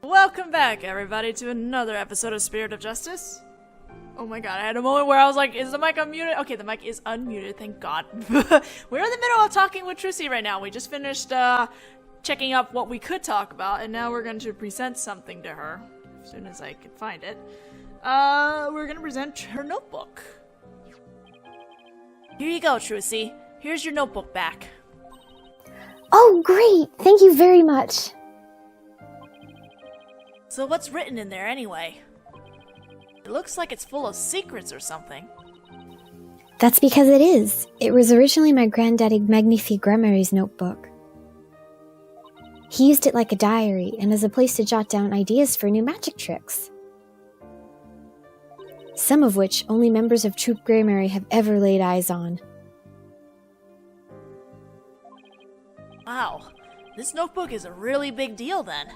Welcome back, everybody, to another episode of Spirit of Justice. Oh my god, I had a moment where I was like, is the mic unmuted? Okay, the mic is unmuted, thank god. We're in the middle of talking with Trucy right now. We just finished checking up what we could talk about, and now we're going to present something to her. As soon as I can find it. We're going to present her notebook. Here you go, Trucy. Here's your notebook back. Oh, great! Thank you very much. So what's written in there anyway? It looks like it's full of secrets or something. That's because it is. It was originally my granddaddy Magnifique Gramary's notebook. He used it like a diary and as a place to jot down ideas for new magic tricks. Some of which only members of Troop Gramary have ever laid eyes on. Wow, this notebook is a really big deal then.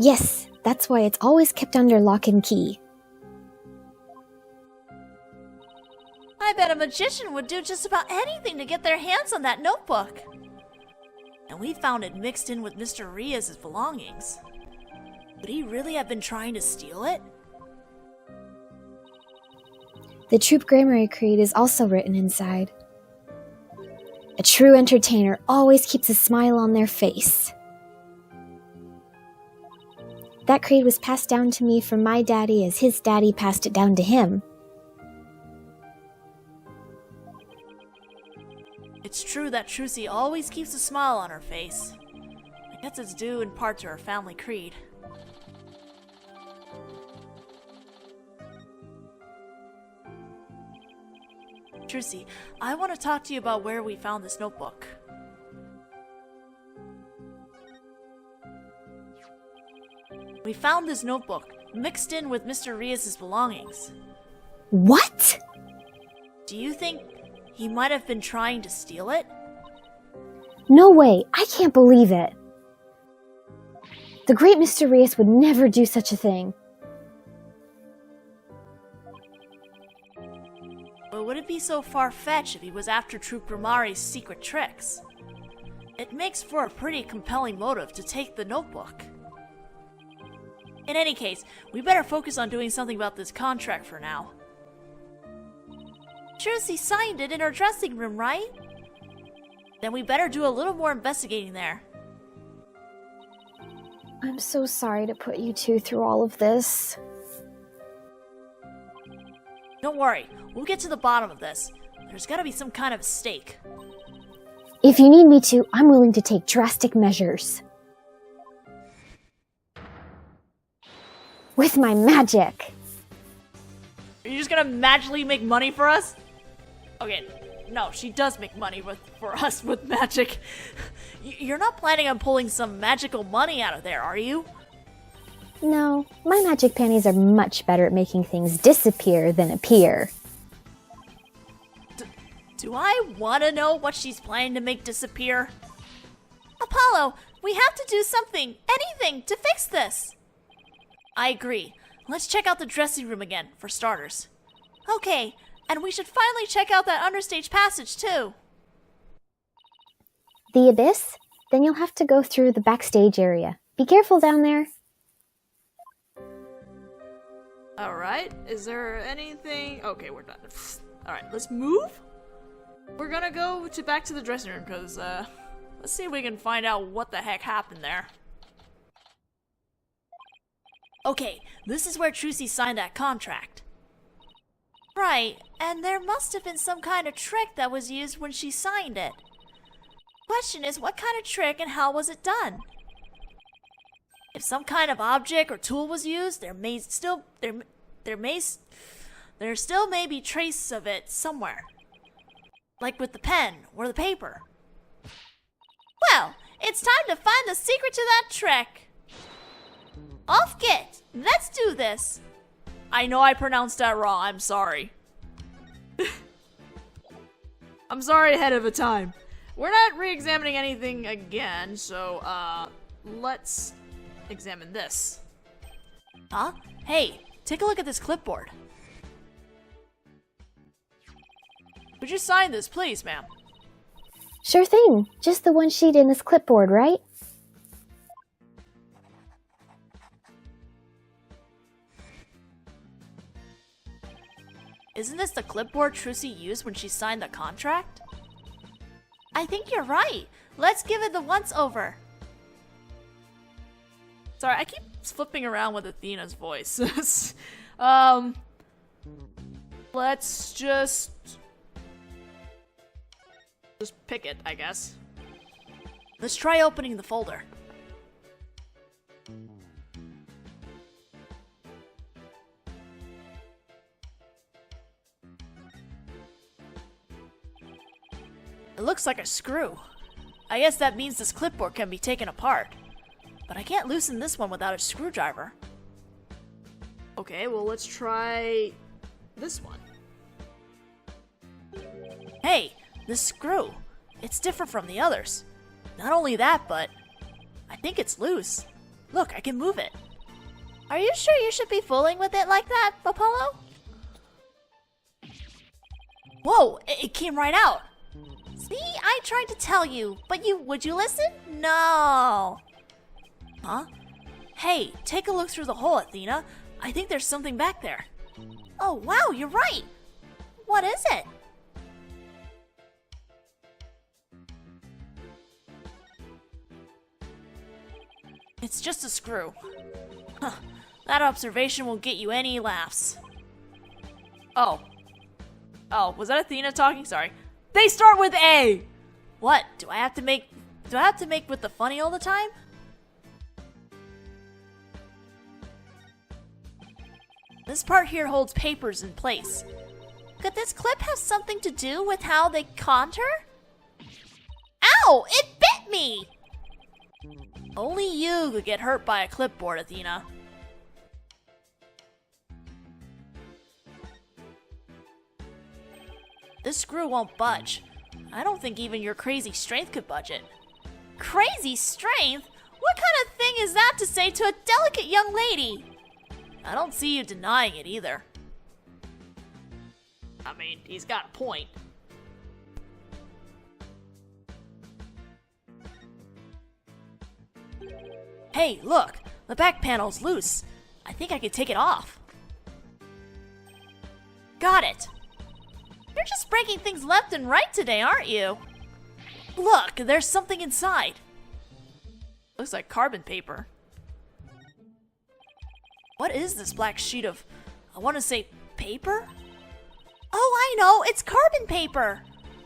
Yes, that's why it's always kept under lock and key. I bet a magician would do just about anything to get their hands on that notebook. And we found it mixed in with Mr. Riaz's belongings. Would he really have been trying to steal it? The Troop Gramary creed is also written inside. A true entertainer always keeps a smile on their face. That creed was passed down to me from my daddy as his daddy passed it down to him. It's true that Trucy always keeps a smile on her face. I guess it's due in part to her family creed. Trucy, I want to talk to you about where we found this notebook. We found this notebook, mixed in with Mr. Riaz's belongings. What? Do you think he might have been trying to steal it? No way, I can't believe it. The great Mr. Riaz would never do such a thing. But would it be so far-fetched if he was after Troop Gramari's secret tricks? It makes for a pretty compelling motive to take the notebook. In any case, we better focus on doing something about this contract for now. Trucy signed it in her dressing room, right? Then we better do a little more investigating there. I'm so sorry to put you two through all of this. Don't worry, we'll get to the bottom of this. There's gotta be some kind of mistake. If you need me to, I'm willing to take drastic measures. With my magic! Are you just gonna magically make money for us? Okay, no, she does make money for us with magic. You're not planning on pulling some magical money out of there, are you? No, my magic panties are much better at making things disappear than appear. Do I want to know what she's planning to make disappear? Apollo, we have to do something, anything, to fix this. I agree. Let's check out the dressing room again, for starters. Okay, and we should finally check out that understage passage, too. The abyss? Then you'll have to go through the backstage area. Be careful down there. Alright, is there anything... Okay, we're done. Alright, let's move. We're gonna go back to the dressing room, because, let's see if we can find out what the heck happened there. Okay, this is where Trucy signed that contract. Right, and there must have been some kind of trick that was used when she signed it. Question is, what kind of trick and how was it done? If some kind of object or tool was used, there still may be traces of it somewhere. Like with the pen or the paper. Well, it's time to find the secret to that trick. Off Git! Let's do this! I know I pronounced that wrong, I'm sorry. I'm sorry ahead of a time. We're not re-examining anything again, so, let's examine this. Huh? Hey, take a look at this clipboard. Would you sign this, please, ma'am? Sure thing. Just the one sheet in this clipboard, right? Isn't this the clipboard Trucy used when she signed the contract? I think you're right. Let's give it the once-over. Sorry, I keep flipping around with Athena's voice. Let's just pick it, I guess. Let's try opening the folder. It looks like a screw. I guess that means this clipboard can be taken apart. But I can't loosen this one without a screwdriver. Okay, well let's try this one. Hey, this screw. It's different from the others. Not only that, but I think it's loose. Look, I can move it. Are you sure you should be fooling with it like that, Apollo? Whoa, it came right out. See, I tried to tell you, but would you listen? No. Huh? Hey, take a look through the hole, Athena. I think there's something back there. Oh, wow, you're right. What is it? It's just a screw. Huh. That observation won't get you any laughs. Oh. Oh, was that Athena talking? Sorry. They start with A! What? Do I have to make with the funny all the time? This part here holds papers in place. Could this clip have something to do with how they conned her? Ow! It bit me! Only you could get hurt by a clipboard, Athena. This screw won't budge. I don't think even your crazy strength could budge it. Crazy strength? What kind of thing is that to say to a delicate young lady? I don't see you denying it either. I mean, he's got a point. Hey, look! The back panel's loose. I think I could take it off. Got it! You're just breaking things left and right today, aren't you? Look, there's something inside. Looks like carbon paper. What is this black sheet of, I want to say, paper? Oh, I know, it's carbon paper!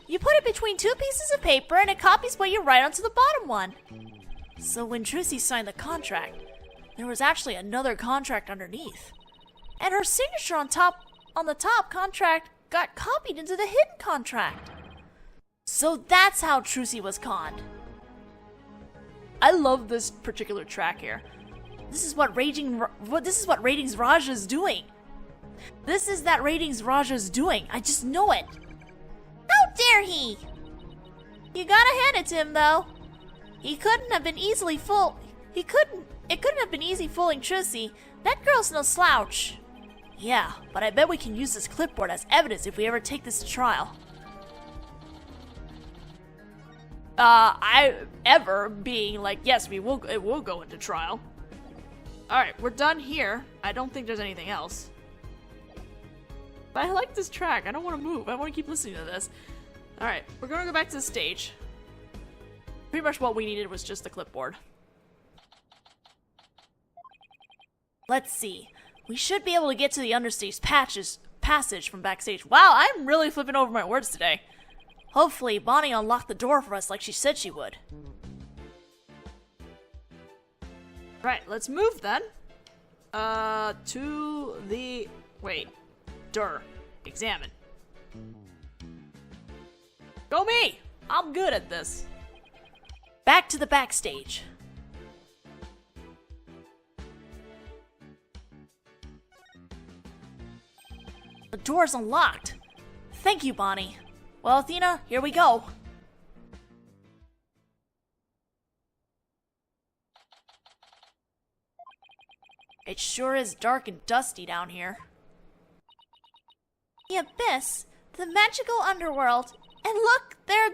You put it between two pieces of paper and it copies what you write onto the bottom one. So when Trucy signed the contract, there was actually another contract underneath. And her signature on the top contract got copied into the hidden contract. So that's how Trucy was conned. I love this particular track here. This is what Ratings Raja's doing. This is that Ratings Raja's doing. I just know it. How dare he? You gotta hand it to him though. It couldn't have been easy fooling Trucy. That girl's no slouch. Yeah, but I bet we can use this clipboard as evidence if we ever take this to trial. Being like, yes, it will go into trial. Alright, we're done here. I don't think there's anything else. But I like this track. I don't want to move. I want to keep listening to this. Alright, we're going to go back to the stage. Pretty much what we needed was just the clipboard. Let's see. We should be able to get to the understage passage from backstage. Wow, I'm really flipping over my words today. Hopefully, Bonny unlocked the door for us like she said she would. Right, let's move then. To the... Wait. Examine. Go me! I'm good at this. Back to the backstage. The door's unlocked. Thank you, Bonny. Well, Athena, here we go. It sure is dark and dusty down here. The abyss, the magical underworld, and look, there's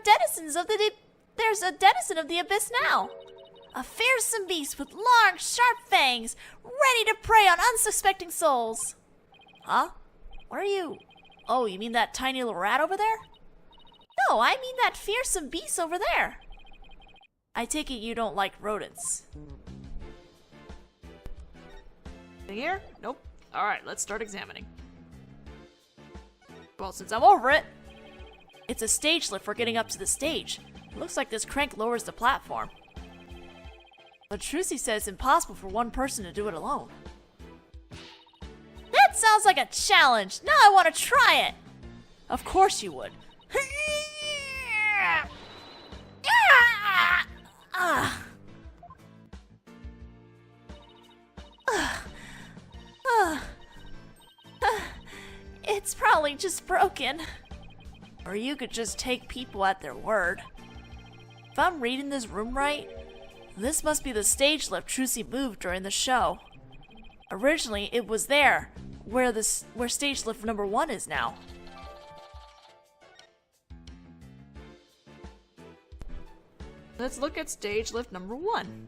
a denizen of the abyss now. A fearsome beast with long, sharp fangs, ready to prey on unsuspecting souls. Huh? What are you Oh, you mean that tiny little rat over there? No, I mean that fearsome beast over there. I take it you don't like rodents. Here? Nope. Alright, let's start examining. Well, since I'm over it, it's a stage lift for getting up to the stage. It looks like this crank lowers the platform. But Trucy says it's impossible for one person to do it alone. That sounds like a challenge! Now I want to try it! Of course you would. It's probably just broken. Or you could just take people at their word. If I'm reading this room right, this must be the stage lift Trucy moved during the show. Originally, it was there, where stage lift number 1 is now. Let's look at stage lift number 1.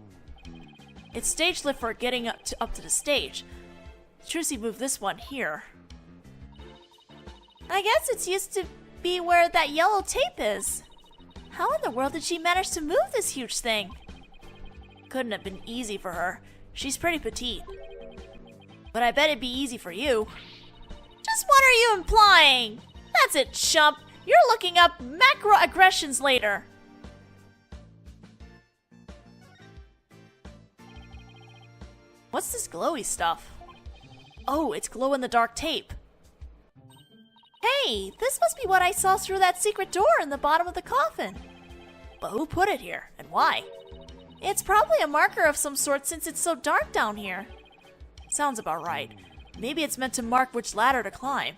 It's stage lift for getting up to the stage. Trucy moved this one here. I guess it's used to be where that yellow tape is. How in the world did she manage to move this huge thing? Couldn't have been easy for her. She's pretty petite. But I bet it'd be easy for you. Just what are you implying? That's it, chump. You're looking up macroaggressions later. What's this glowy stuff? Oh, it's glow-in-the-dark tape. Hey, this must be what I saw through that secret door in the bottom of the coffin. But who put it here, and why? It's probably a marker of some sort since it's so dark down here. Sounds about right. Maybe it's meant to mark which ladder to climb.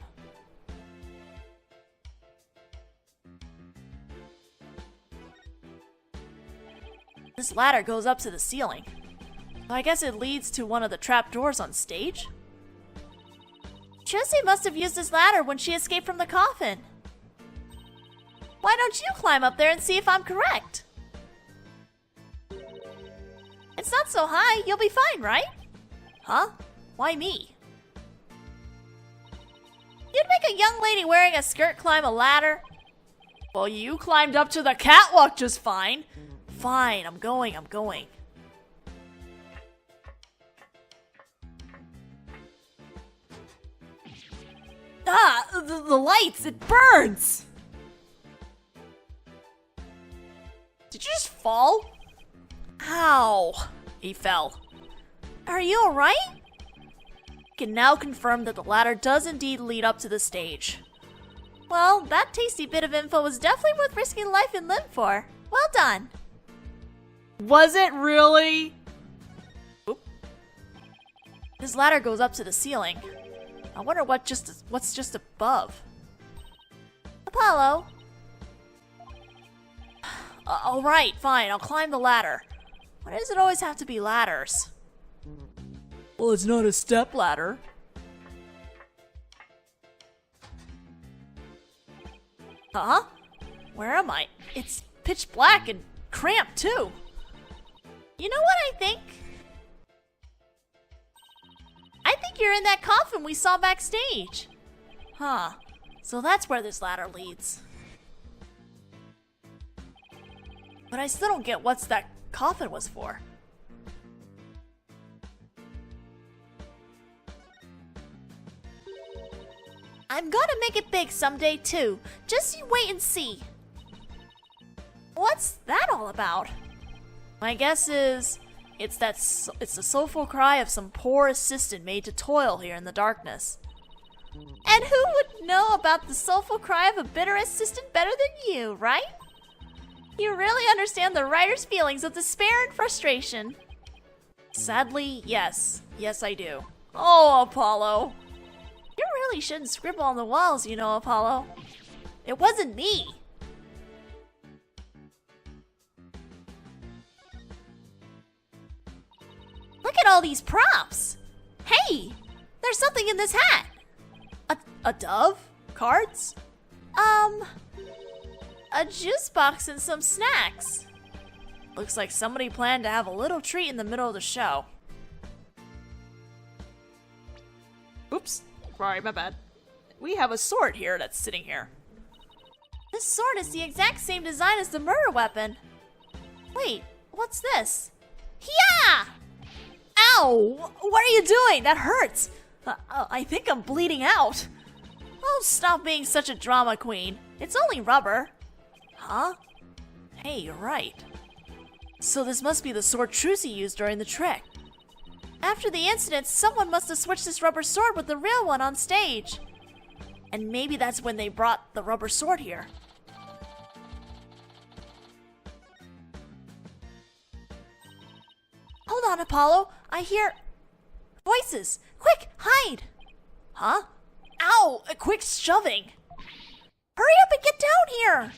This ladder goes up to the ceiling. I guess it leads to one of the trapdoors on stage? Trucy must have used this ladder when she escaped from the coffin. Why don't you climb up there and see if I'm correct? It's not so high, you'll be fine, right? Huh? Why me? You'd make a young lady wearing a skirt climb a ladder? Well, you climbed up to the catwalk just fine. Fine, I'm going. Ah, the lights, it burns! Did you just fall? Ow, he fell. Are you alright? Can now confirm that the ladder does indeed lead up to the stage. Well, that tasty bit of info was definitely worth risking life and limb for. Well done. Was it really? Oop. This ladder goes up to the ceiling. I wonder what's just above. Apollo. Alright, fine, I'll climb the ladder. Why does it always have to be ladders? Well, it's not a step ladder. Huh? Where am I? It's pitch black and cramped too. You know what I think? I think you're in that coffin we saw backstage. Huh. So that's where this ladder leads. But I still don't get what that coffin was for. I'm gonna make it big someday too. Just you wait and see. What's that all about? My guess is it's the soulful cry of some poor assistant made to toil here in the darkness. And who would know about the soulful cry of a bitter assistant better than you, right? You really understand the writer's feelings of despair and frustration. Sadly, yes. Yes, I do. Oh, Apollo. You really shouldn't scribble on the walls, you know, Apollo. It wasn't me. Look at all these props. Hey, there's something in this hat. A dove? Cards? A juice box and some snacks. Looks like somebody planned to have a little treat in the middle of the show. Oops. Sorry, my bad. we have a sword here that's sitting here. This sword is the exact same design as the murder weapon. Wait, what's this? Yeah! Ow! What are you doing? That hurts! I think I'm bleeding out. Oh, stop being such a drama queen. It's only rubber. Huh? Hey, you're right. So this must be the sword Trucy used during the trick. After the incident, someone must have switched this rubber sword with the real one on stage. And maybe that's when they brought the rubber sword here. Hold on, Apollo. I hear voices. Quick, hide. Huh? Ow! Quick shoving. Hurry up and get down here.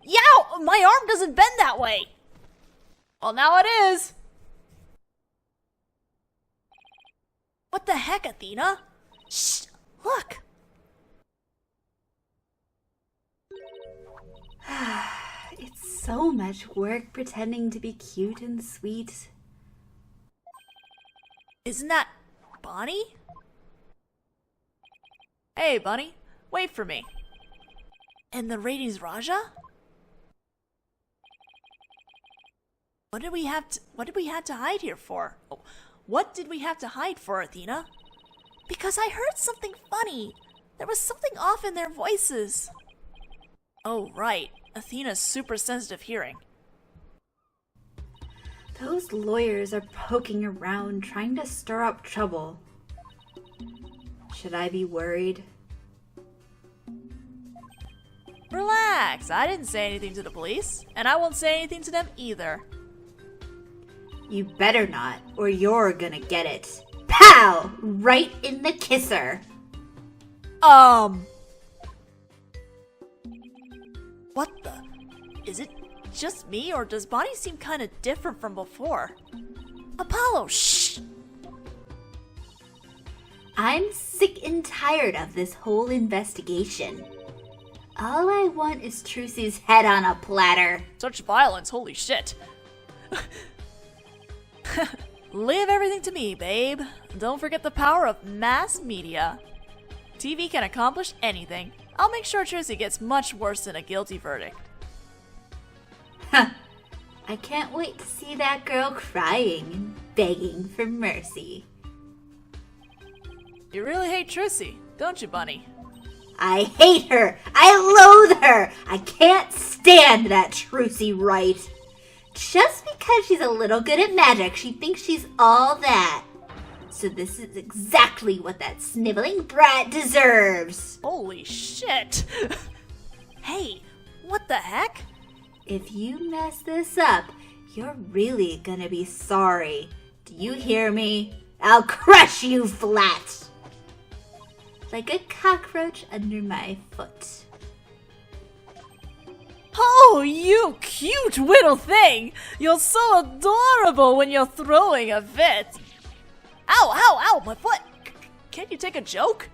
Yow! My arm doesn't bend that way. Well, now it is. What the heck, Athena? Shh! Look! It's so much work pretending to be cute and sweet. Isn't that Bonny? Hey, Bonny. Wait for me. And the ratings Raja? What did we have to hide here for? Oh, what did we have to hide for, Athena? Because I heard something funny. There was something off in their voices. Oh, right. Athena's super sensitive hearing. Those lawyers are poking around, trying to stir up trouble. Should I be worried? Relax. I didn't say anything to the police, and I won't say anything to them either. You better not, or you're gonna get it. Pow! Right in the kisser. What the? Is it just me, or does Bonny seem kind of different from before? Apollo, shh! I'm sick and tired of this whole investigation. All I want is Trucy's head on a platter. Such violence, holy shit. Leave everything to me, babe. Don't forget the power of mass media. TV can accomplish anything. I'll make sure Trucy gets much worse than a guilty verdict. I can't wait to see that girl crying and begging for mercy. You really hate Trucy, don't you, Bonny? I hate her! I loathe her! I can't stand that Trucy Wright. Just because she's a little good at magic, she thinks she's all that. So this is exactly what that sniveling brat deserves. Holy shit! Hey, what the heck? If you mess this up, you're really gonna be sorry. Do you hear me? I'll crush you flat! Like a cockroach under my foot. Oh, you cute little thing! You're so adorable when you're throwing a fit. Ow, ow, ow, my foot! Can't you take a joke?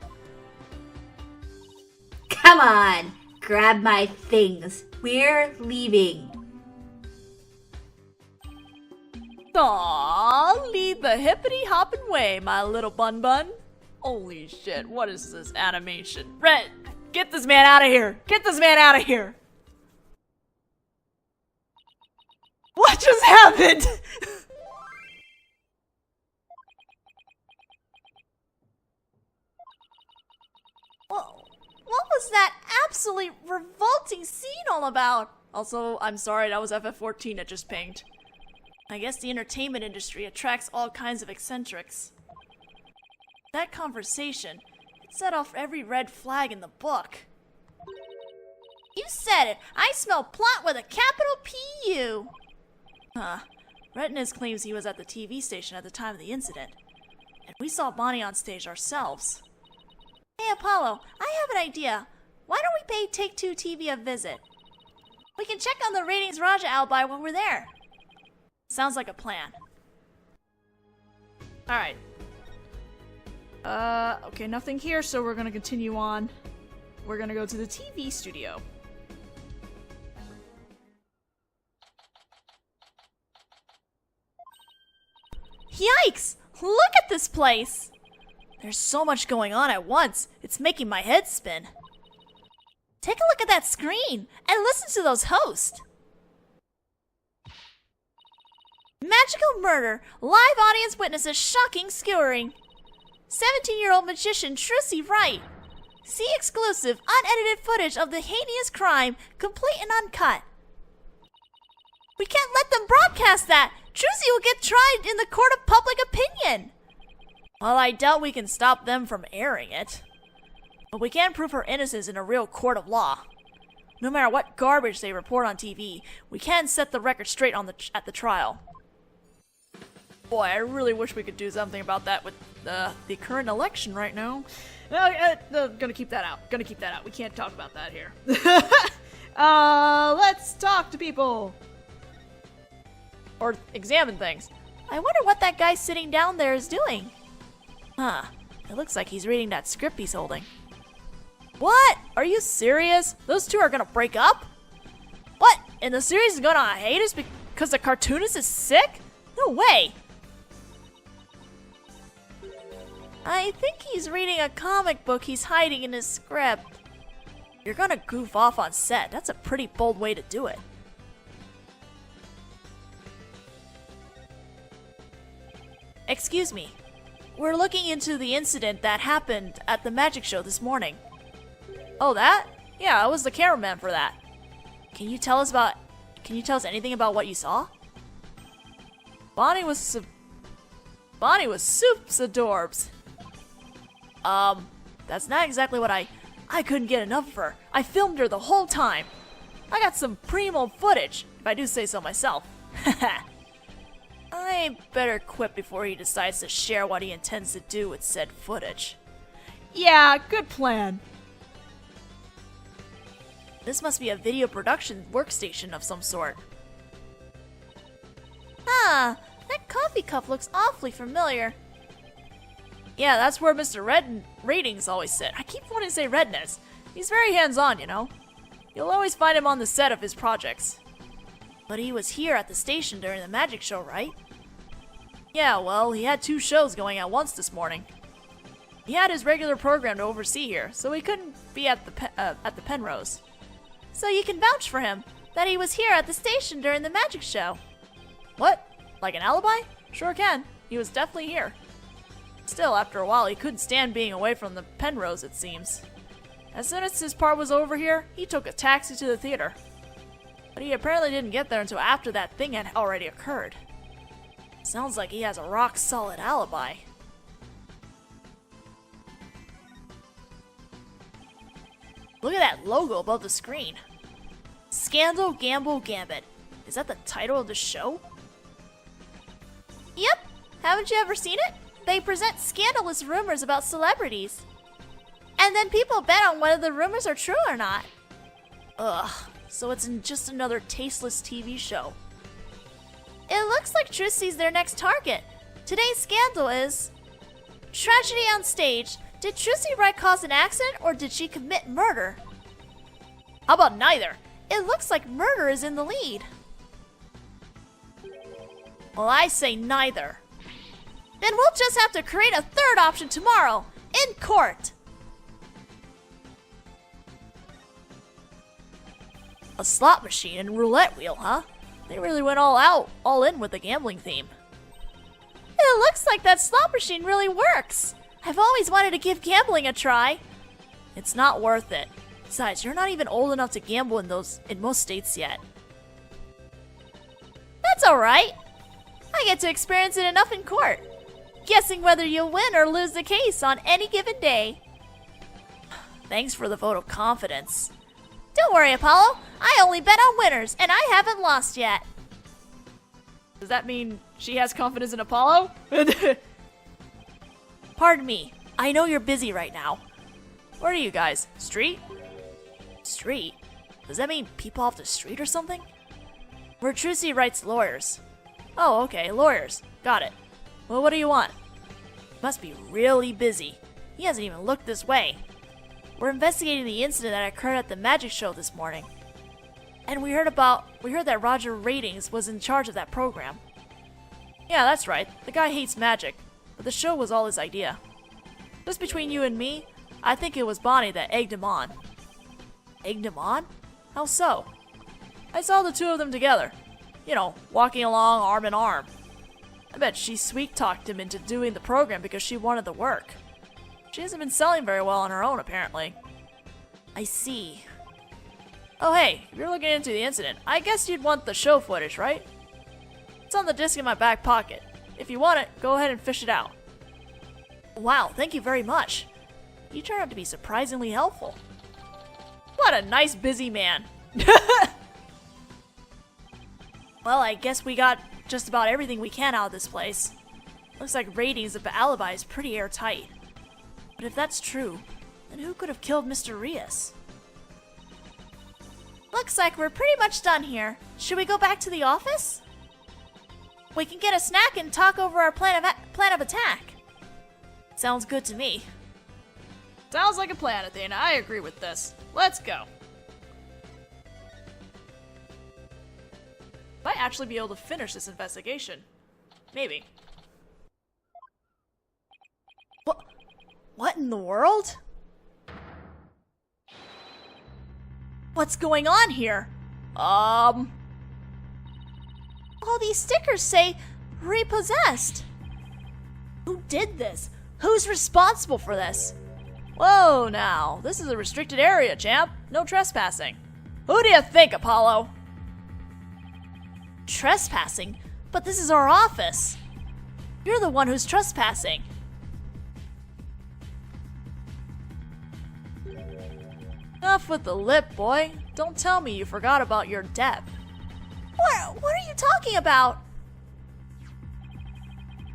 Come on, grab my things. We're leaving. Aww, lead the hippity-hoppin' way, my little bun-bun. Holy shit, what is this animation? Red, get this man out of here! Get this man out of here! What just happened? What was that absolutely revolting scene all about? Also, I'm sorry, that was FF14 that just pinged. I guess the entertainment industry attracts all kinds of eccentrics. That conversation, it set off every red flag in the book. You said it! I smell plot with a capital P-U! Huh. Retinas claims he was at the TV station at the time of the incident. And we saw Bonny on stage ourselves. Hey Apollo, I have an idea. Why don't we pay Take-Two TV a visit? We can check on the ratings Raja alibi when we're there. Sounds like a plan. Alright. Okay, nothing here, so we're gonna continue on. We're gonna go to the TV studio. Yikes! Look at this place! There's so much going on at once, it's making my head spin. Take a look at that screen and listen to those hosts. Magical murder, live audience witnesses shocking skewering. 17-year-old magician Trucy Wright. See exclusive, unedited footage of the heinous crime, complete and uncut. We can't let them broadcast that! Trucy will get tried in the court of public opinion! Well, I doubt we can stop them from airing it. But we can prove her innocence in a real court of law. No matter what garbage they report on TV, we can set the record straight at the trial. Boy, I really wish we could do something about that with the current election right now. Gonna keep that out. We can't talk about that here. Let's talk to people. Or examine things. I wonder what that guy sitting down there is doing. Huh. It looks like he's reading that script he's holding. What? Are you serious? Those two are gonna break up? What? And the series is gonna hiatus because the cartoonist is sick? No way! I think he's reading a comic book he's hiding in his script. You're gonna goof off on set. That's a pretty bold way to do it. Excuse me. We're looking into the incident that happened at the magic show this morning. Oh, that? Yeah, I was the cameraman for that. Can you tell us anything about what you saw? Bonny was soups adorbs. That's not exactly what I couldn't get enough of her. I filmed her the whole time. I got some primo footage, if I do say so myself. I better quit before he decides to share what he intends to do with said footage. Yeah, good plan. This must be a video production workstation of some sort. Ah, that coffee cup looks awfully familiar. Yeah, that's where Mr. Ratings always sit. I keep wanting to say Redness. He's very hands-on, you know. You'll always find him on the set of his projects. But he was here at the station during the magic show, right? Yeah, well, he had 2 shows going at once this morning. He had his regular program to oversee here, so he couldn't be at the Penrose. So you can vouch for him, that he was here at the station during the magic show. What? Like an alibi? Sure can. He was definitely here. Still, after a while, he couldn't stand being away from the Penrose, it seems. As soon as his part was over here, he took a taxi to the theater. But he apparently didn't get there until after that thing had already occurred. Sounds like he has a rock-solid alibi. Look at that logo above the screen. Scandal, Gamble, Gambit. Is that the title of the show? Yep. Haven't you ever seen it? They present scandalous rumors about celebrities. And then people bet on whether the rumors are true or not. Ugh, so it's just another tasteless TV show. It looks like Trucy's their next target. Today's scandal is... Tragedy on stage. Did Trucy Wright cause an accident or did she commit murder? How about neither? It looks like murder is in the lead. Well, I say neither. Then we'll just have to create a third option tomorrow, in court. A slot machine and roulette wheel, huh? They really went all in with the gambling theme. It looks like that slot machine really works. I've always wanted to give gambling a try. It's not worth it. Besides, you're not even old enough to gamble in most states yet. That's alright. I get to experience it enough in court. Guessing whether you'll win or lose the case on any given day. Thanks for the vote of confidence. Don't worry, Apollo. I only bet on winners, and I haven't lost yet. Does that mean she has confidence in Apollo? Pardon me. I know you're busy right now. Where are you guys? Street? Street? Does that mean people off the street or something? We're Trucy Wright's lawyers. Oh, okay, lawyers. Got it. Well, what do you want? Must be really busy. He hasn't even looked this way. We're investigating the incident that occurred at the magic show this morning. And we heard that Roger Ratings was in charge of that program. Yeah, that's right. The guy hates magic, but the show was all his idea. Just between you and me, I think it was Bonny that egged him on. Egged him on? How so? I saw the two of them together. You know, walking along arm in arm. I bet she sweet-talked him into doing the program because she wanted the work. She hasn't been selling very well on her own, apparently. I see. Oh hey, if you're looking into the incident, I guess you'd want the show footage, right? It's on the disc in my back pocket. If you want it, go ahead and fish it out. Wow, thank you very much. You turned out to be surprisingly helpful. What a nice busy man. Well, I guess we got just about everything we can out of this place. Looks like ratings of the alibi is pretty airtight. But if that's true, then who could have killed Mr. Rios? Looks like we're pretty much done here. Should we go back to the office? We can get a snack and talk over our plan of attack. Sounds good to me. Sounds like a plan, Athena. I agree with this. Let's go. Might actually be able to finish this investigation. Maybe. What in the world? What's going on here? All these stickers say repossessed. Who did this? Who's responsible for this? Whoa now, this is a restricted area, champ. No trespassing. Who do you think, Apollo? Trespassing? But this is our office. You're the one who's trespassing. Enough with the lip, boy. Don't tell me you forgot about your debt. What are you talking about?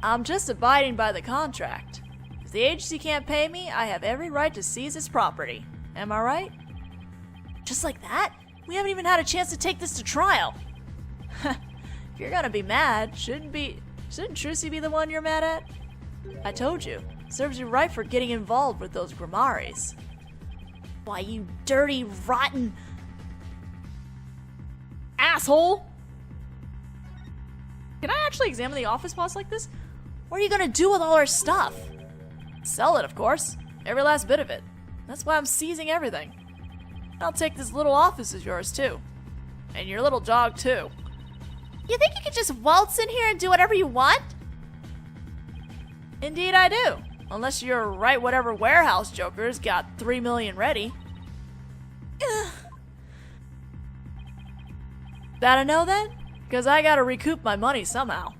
I'm just abiding by the contract. If the agency can't pay me, I have every right to seize its property. Am I right? Just like that? We haven't even had a chance to take this to trial. If you're gonna be mad, shouldn't Trucy be the one you're mad at? I told you, serves you right for getting involved with those Grimaries. Why, you dirty, rotten asshole! Can I actually examine the office boss like this? What are you gonna do with all our stuff? Sell it, of course. Every last bit of it. That's why I'm seizing everything. I'll take this little office of yours, too. And your little dog, too. You think you could just waltz in here and do whatever you want? Indeed I do. Unless you're right whatever warehouse joker's got 3 million ready. Ugh. That a no then? Because I gotta recoup my money somehow.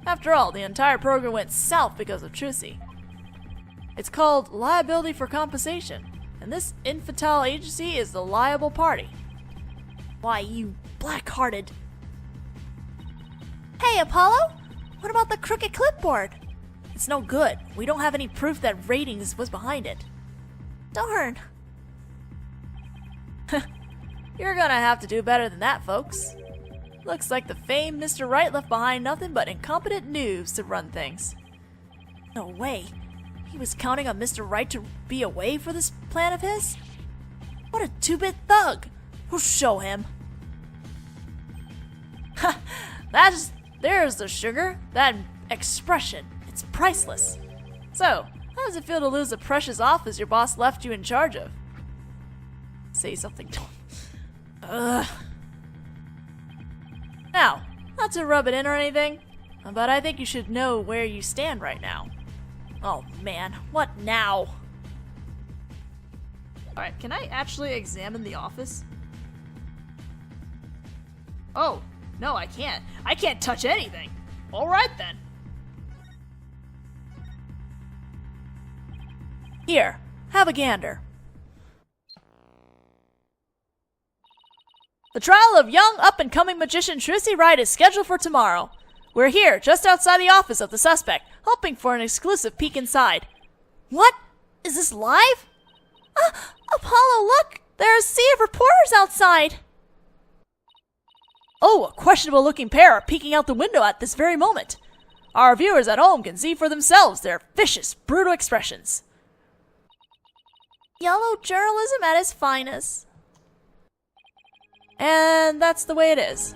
After all, the entire program went south because of Trucy. It's called liability for compensation, and this infantile agency is the liable party. Why, you black-hearted... Hey, Apollo! What about the crooked clipboard? It's no good. We don't have any proof that Ratings was behind it. Darn. You're gonna have to do better than that, folks. Looks like the famed Mr. Wright left behind nothing but incompetent noobs to run things. No way. He was counting on Mr. Wright to be away for this plan of his? What a two-bit thug! We'll show him. Ha! There's the sugar. That expression. It's priceless. So, how does it feel to lose the precious office your boss left you in charge of? Say something. Ugh. Now, not to rub it in or anything, but I think you should know where you stand right now. Oh man, what now? Alright, can I actually examine the office? Oh, no I can't. I can't touch anything. Alright then. Here, have a gander. The trial of young up-and-coming magician Trucy Wright is scheduled for tomorrow. We're here, just outside the office of the suspect, hoping for an exclusive peek inside. What? Is this live? Apollo, look! There are a sea of reporters outside! Oh, a questionable-looking pair are peeking out the window at this very moment. Our viewers at home can see for themselves their vicious, brutal expressions. Yellow journalism at its finest. And that's the way it is.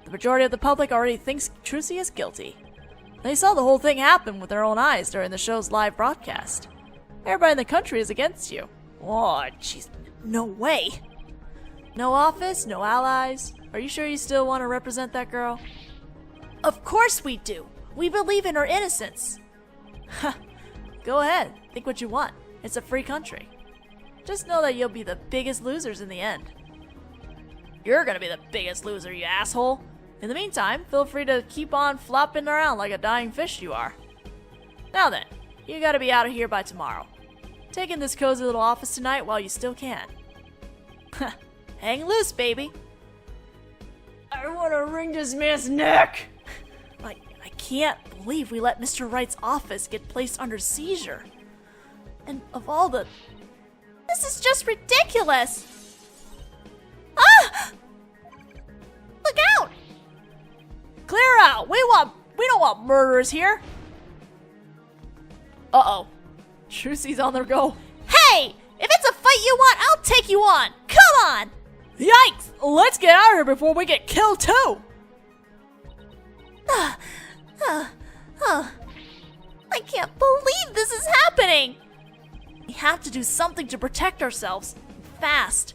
The majority of the public already thinks Trucy is guilty. They saw the whole thing happen with their own eyes during the show's live broadcast. Everybody in the country is against you. Oh, jeez. No way. No office, no allies. Are you sure you still want to represent that girl? Of course we do. We believe in her innocence. Go ahead. Think what you want. It's a free country. Just know that you'll be the biggest losers in the end. You're gonna be the biggest loser, you asshole. In the meantime, feel free to keep on flopping around like a dying fish you are. Now then, you gotta be out of here by tomorrow. Take in this cozy little office tonight while you still can. Hang loose, baby. I wanna wring this man's neck! I can't believe we let Mr. Wright's office get placed under seizure. And of all the... This is just ridiculous! Ah! Look out! Clear out! We don't want murderers here! Uh-oh. Trucy's on the go. Hey! If it's a fight you want, I'll take you on! Come on! Yikes! Let's get out of here before we get killed too! I can't believe this is happening! We have to do something to protect ourselves. Fast.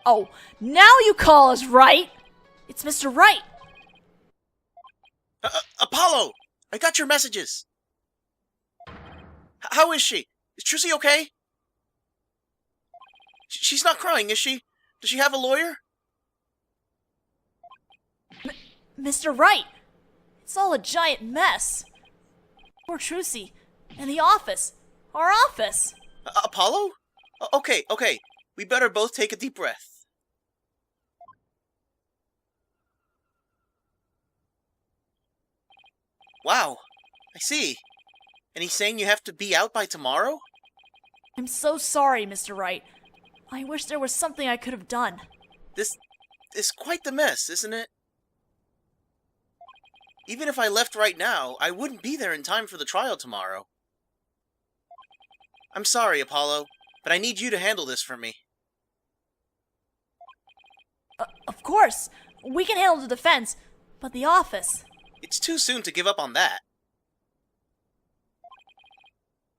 Oh, now you call us Wright! It's Mr. Wright! Apollo! I got your messages! How is she? Is Trucy okay? She's not crying, is she? Does she have a lawyer? Mr. Wright! It's all a giant mess. Poor Trucy. And the office. Our office. Apollo? Okay. We better both take a deep breath. Wow. I see. And he's saying you have to be out by tomorrow? I'm so sorry, Mr. Wright. I wish there was something I could have done. This is quite the mess, isn't it? Even if I left right now, I wouldn't be there in time for the trial tomorrow. I'm sorry, Apollo, but I need you to handle this for me. Of course. We can handle the defense, but the office... It's too soon to give up on that.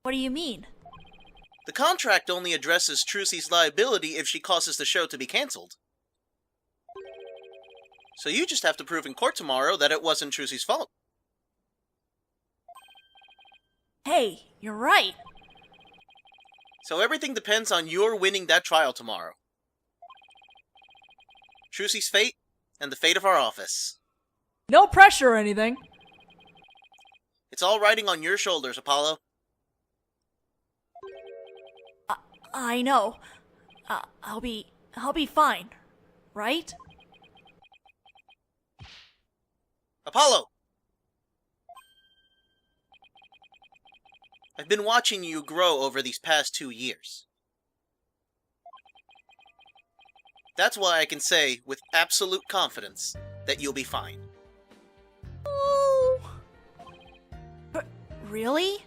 What do you mean? The contract only addresses Trucy's liability if she causes the show to be cancelled. So you just have to prove in court tomorrow that it wasn't Trucy's fault. Hey, you're right. So everything depends on your winning that trial tomorrow. Trucy's fate, and the fate of our office. No pressure or anything. It's all riding on your shoulders, Apollo. I know. I'll be fine, right? Apollo! I've been watching you grow over these past 2 years. That's why I can say, with absolute confidence, that you'll be fine. Oh. Really?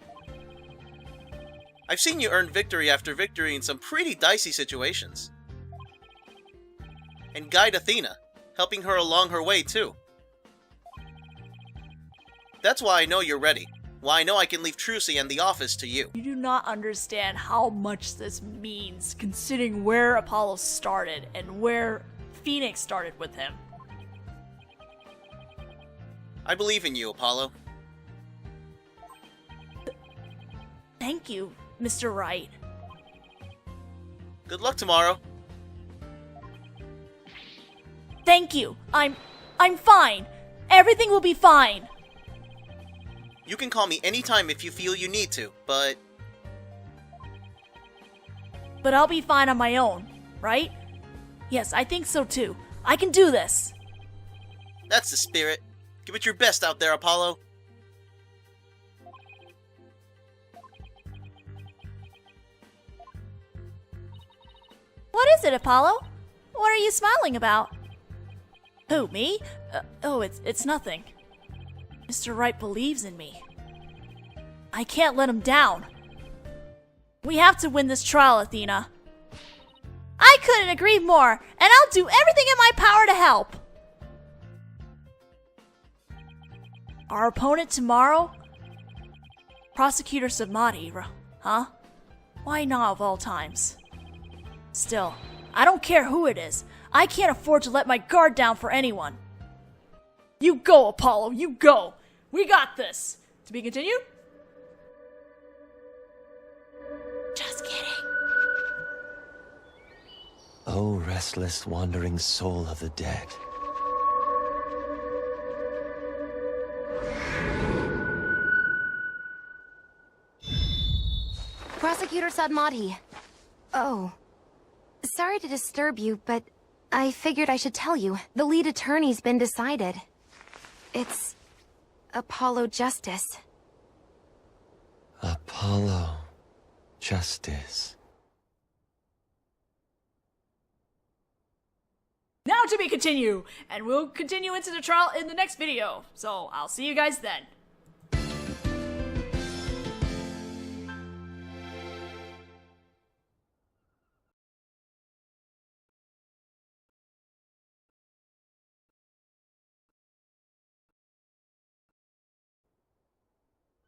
I've seen you earn victory after victory in some pretty dicey situations. And guide Athena, helping her along her way too. That's why I know you're ready. Why I know I can leave Trucy and the office to you. You do not understand how much this means, considering where Apollo started and where Phoenix started with him. I believe in you, Apollo. Thank you, Mr. Wright. Good luck tomorrow. Thank you. I'm fine. Everything will be fine. You can call me anytime if you feel you need to, but... But I'll be fine on my own, right? Yes, I think so too. I can do this. That's the spirit. Give it your best out there, Apollo. What is it, Apollo? What are you smiling about? Who, me? It's nothing. Mr. Wright believes in me. I can't let him down. We have to win this trial, Athena. I couldn't agree more, and I'll do everything in my power to help. Our opponent tomorrow? Prosecutor Samadhi, huh? Why not of all times? Still, I don't care who it is. I can't afford to let my guard down for anyone. You go, Apollo, you go! We got this! To be continued? Just kidding. O restless, wandering soul of the dead. Prosecutor Sadmati. Oh. Sorry to disturb you, but I figured I should tell you. The lead attorney's been decided. It's Apollo Justice. Apollo Justice. Now to be continued, and we'll continue into the trial in the next video. So I'll see you guys then.